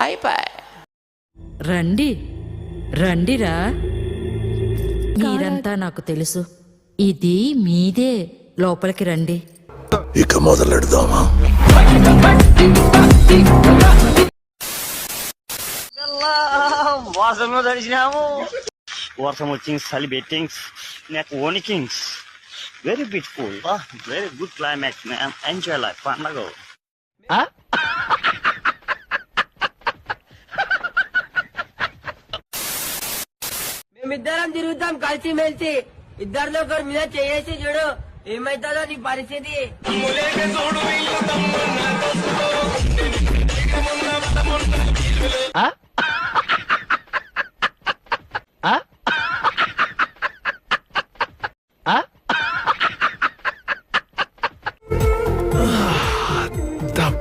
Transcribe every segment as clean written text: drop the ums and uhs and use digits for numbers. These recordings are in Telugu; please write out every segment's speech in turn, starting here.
అయిపోయి. రండి రండిరా, మీరంతా నాకు తెలుసు, ఇది మీదే, లోపలికి రండి. ఇక మొదలెడదామా? వాసంలో తడిచినాము, వర్షం వచ్చింది, చలి బెట్టింగ్స్, నాకు ఓనికింగ్స్. Very beautiful, very good climax ma'am, enjoy life పండగ. మేమిద్దరం తిరుగుతాం కలిసి మెలిసి, ఇద్దరిలో ఒకరి మీద చేసి చూడు ఏమైతుందో నీ పరిస్థితి.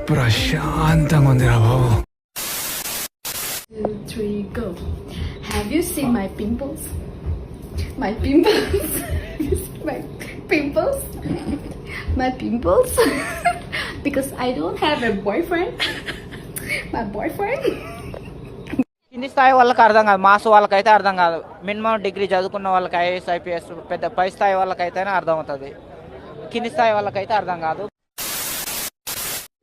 ప్రశాంతంగా ఉందిరా బాబు. 2, 3, go. Have you seen my pimples? My pimples. My pimples. My pimples. Because I don't have a boyfriend. My boyfriend. కింది స్థాయి వాళ్ళకి అర్థం కాదు, మాస్ వాళ్ళకైతే అర్థం కాదు. మినిమం డిగ్రీ చదువుకున్న వాళ్ళకి ఐఏఎస్ ఐపీఎస్ పెద్ద పై స్థాయి వాళ్ళకైతేనే అర్థం అవుతుంది, కింది స్థాయి వాళ్ళకైతే అర్థం కాదు.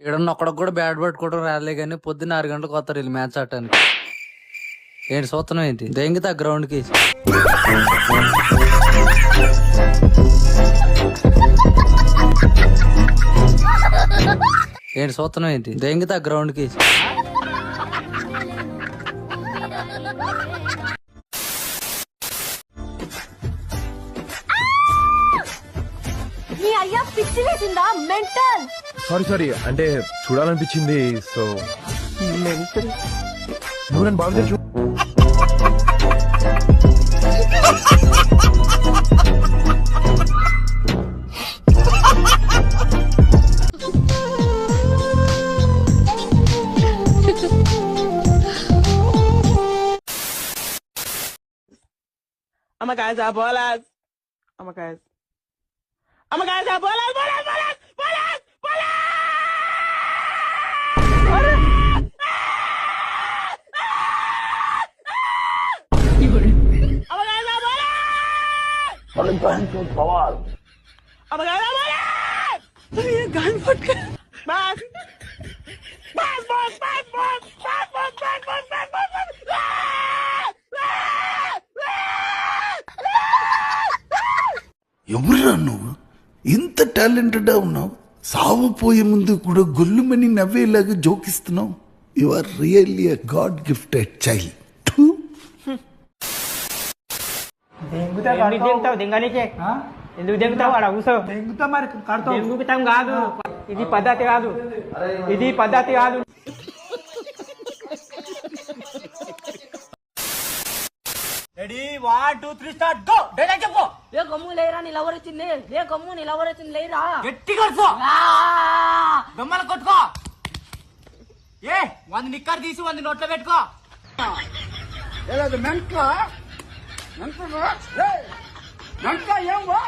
ఇక్కడ ఒక్కడికి కూడా బ్యాట్ పట్టుకోవడం రాలే కానీ పొద్దున్న 6 గంటలకు వస్తారు వీళ్ళు మ్యాచ్ ఆడటానికి. ఏంటి సూత్రం ఏంటి? దెంగితే గ్రౌండ్కి ఏంటి సూత్రం ఏంటి? దెంగితే గ్రౌండ్కి సారీ అంటే చూడాలనిపించింది, సో నువ్వు నన్ను బాగా చూ. Oh my guys, our ballers. Oh my guys. Oh my guys, our ballers, ballers, ballers, ballers, ballers. ఎవరురా నువ్వు? ఇంత టాలెంటెడ్ ఉన్నావు, సావపోయే ముందు కూడా గొల్లుమని నవ్వేలాగా జోకిస్తున్నావు. You are really a god gifted child. ఎందుకు దెంగుతావు? అక్కడ కూర్చో. దెంగుతాం కాదు, ఇది పద్ధతి కాదు, ఇది పద్ధతి కాదు. Ready 1 2 3 start go. డైలాగ్ చెప్పు. ఏ గమ్ము లేరా, నీ లవర్ వచ్చింది. ఏ గమ్ము, నీ లవర్ వచ్చింది, లేరా. గట్టి కొట్టుకో, గమ్మల కొట్టుకో. ఏ 100 నిక్కర్ తీసి 100 నోట్లో పెట్టుకో. ఏం వా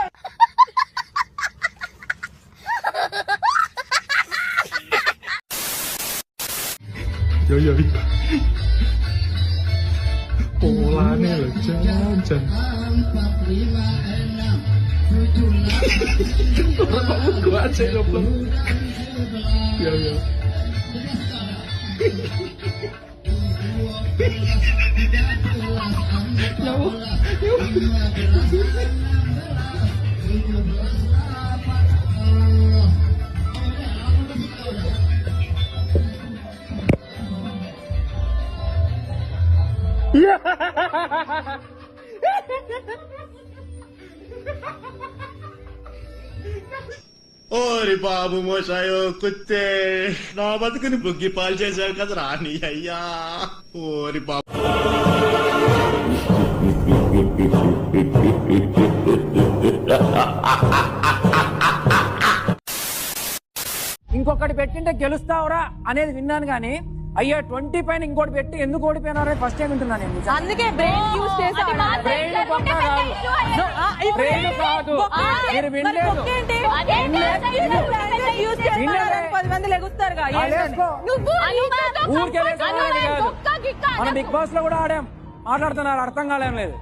పోలానే వచ్చాను gua aja goblok. Ya. ఓరి బాబు మోసాయో కుత్తే, నా బతుకుని బుగ్గి పాలు చేశావు కదా రాని అయ్యా. ఓరి బాబు. ఇంకొకటి పెట్టింటే గెలుస్తావురా అనేది విన్నాను, కానీ అయ్యా 20 పైన ఇంకోటి పెట్టి ఎందుకు ఓడిపోయినారని ఫస్ట్ టైం వింటున్నా నేను. అందుకే బ్రెయిన్ యూస్ చేసి బ్రెయిన్ పక్క కాదు, బ్రెయిన్ కాదు, మీరు వినలేదు. 10 మంది లెగుస్తారుగా. ఊరికే వేసుకోవాలి కాదు, మన బిగ్ బాస్ లో కూడా ఆడాం, మాట్లాడుతున్నారు అర్థం కాలేం లేదు.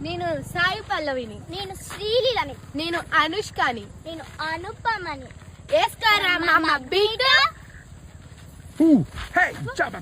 నేను సాయి పల్లవిని, నేను శ్రీలీలని, నేను అనుష్కని, నేను అనుపమని. వేస్తారా మామ బిడ్డ? Hey, chapa,